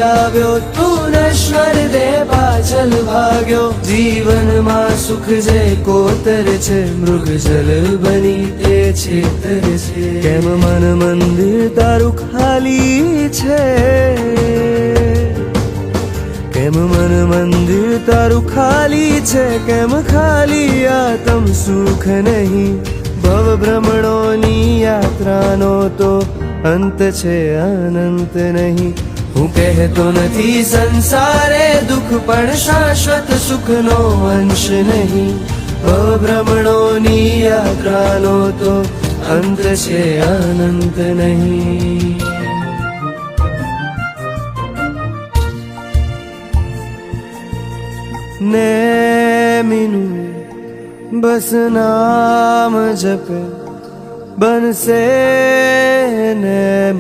આવ્યો તું નશ્વર દેહ પાછળ ભાગ્યો જીવનમાં સુખ જે કોતર છે મૃગ જલ બની તે છેતર છે કેમ મન મંદિર તારું ખાલી છે કેમ મન મંદિર તારું ખાલી છે કેમ ખાલી આત્મ સુખ નહીં ભવ ભ્રમણોની યાત્રાનો તો અંત છે અનંત નહીં હું કહેતો નથી સંસારે દુઃખ પણ શાશ્વત સુખનો અંશ નહીં ભવ ભ્રમણોની યાત્રાનો તો અંત છે અનંત નહીં નેમીનું બસ નામ જપે બનશે નેમ